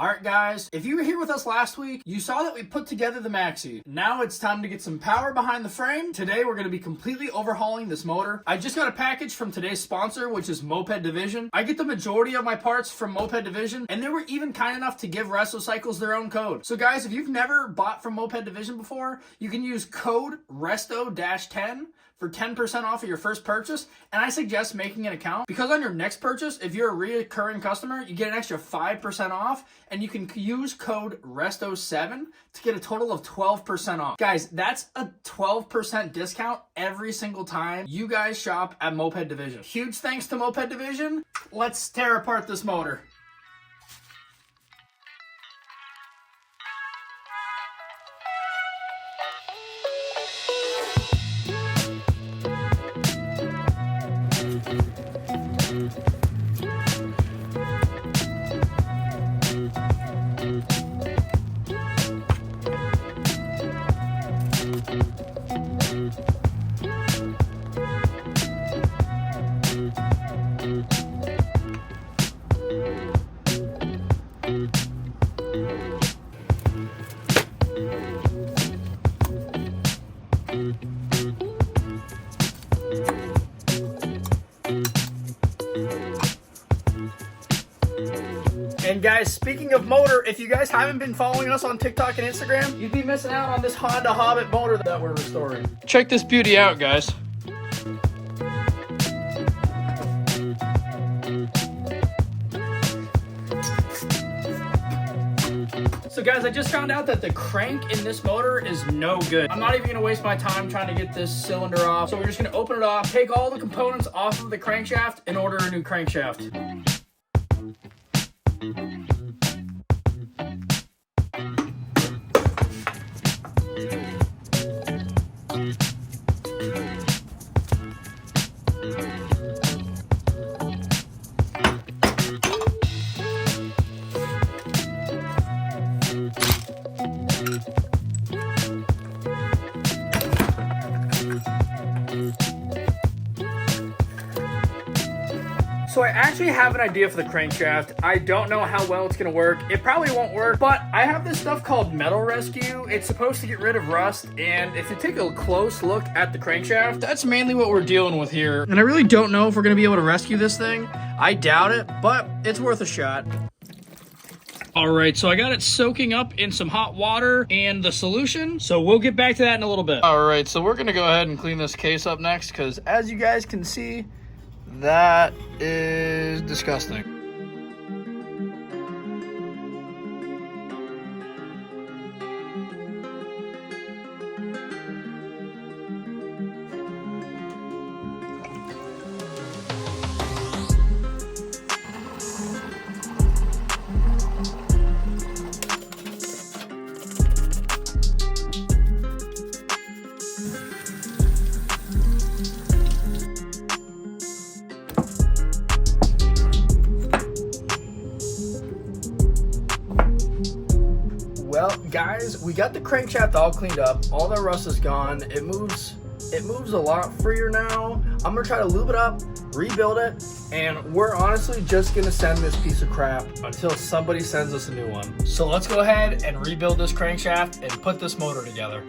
Alright guys, if you were here with us last week, you saw that we put together the Maxi. Now it's time to get some power behind the frame. Today we're going to be completely overhauling this motor. I just got a package from today's sponsor, which is Moped Division. I get the majority of my parts from Moped Division, and they were even kind enough to give RestoCycles their own code. So guys, if you've never bought from Moped Division before, you can use code RESTO-10 for 10% off of your first purchase, and I suggest making an account because on your next purchase, if you're a recurring customer, you get an extra 5% off, and you can use code RESTO7 to get a total of 12% off. Guys, that's a 12% discount every single time you guys shop at Moped Division. Huge thanks to Moped Division. Let's tear apart this motor. And guys, speaking of motor, if you guys haven't been following us on TikTok and Instagram, you'd be missing out on this Honda Hobbit motor that we're restoring. Check this beauty out, guys. So guys, I just found out that the crank in this motor is no good. I'm not even gonna waste my time trying to get this cylinder off. So we're just gonna open it off, take all the components off of the crankshaft, and order a new crankshaft. So I actually have an idea for the crankshaft. I don't know how well it's gonna work. It probably won't work, but I have this stuff called Metal Rescue. It's supposed to get rid of rust, and if you take a close look at the crankshaft, that's mainly what we're dealing with here. And I really don't know if we're gonna be able to rescue this thing. I doubt it, but it's worth a shot. All right, so I got it soaking up in some hot water and the solution, so we'll get back to that in a little bit. All right, so we're gonna go ahead and clean this case up next, because as you guys can see, that is disgusting. Well, guys, we got the crankshaft all cleaned up. All the rust is gone. It moves a lot freer now. I'm gonna try to lube it up, rebuild it, and we're honestly just gonna send this piece of crap until somebody sends us a new one. So let's go ahead and rebuild this crankshaft and put this motor together.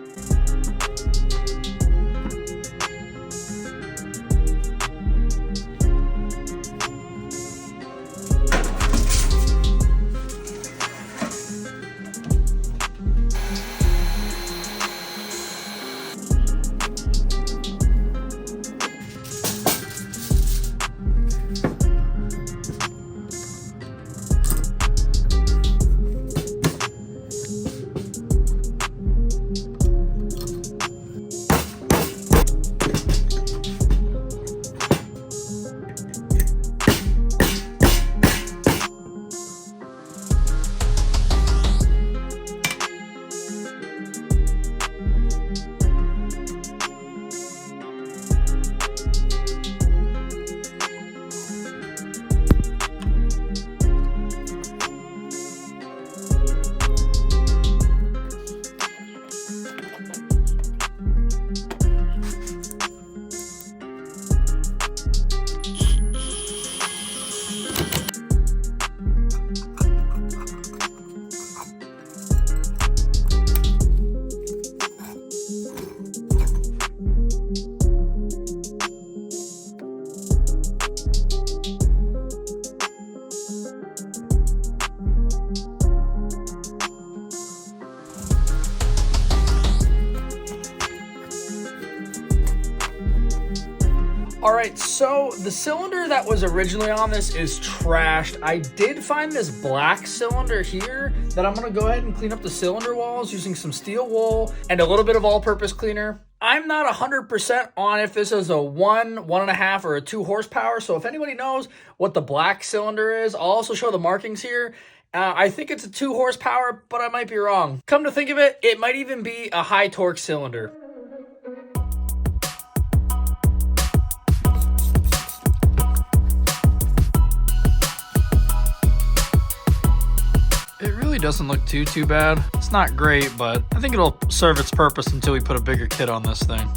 All right, so the cylinder that was originally on this is trashed. I did find this black cylinder here that I'm gonna go ahead and clean up the cylinder walls using some steel wool and a little bit of all-purpose cleaner. I'm not 100% on if this is a 1.5, or a 2 horsepower. So if anybody knows what the black cylinder is, I'll also show the markings here. I think it's a 2 horsepower, but I might be wrong. Come to think of it, it might even be a high torque cylinder. Doesn't look too bad. It's not great, but I think it'll serve its purpose until we put a bigger kit on this thing.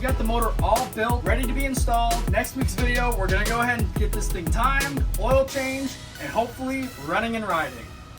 Got the motor all built, ready to be installed. Next week's video, we're gonna go ahead and get this thing timed, oil changed, and hopefully running and riding.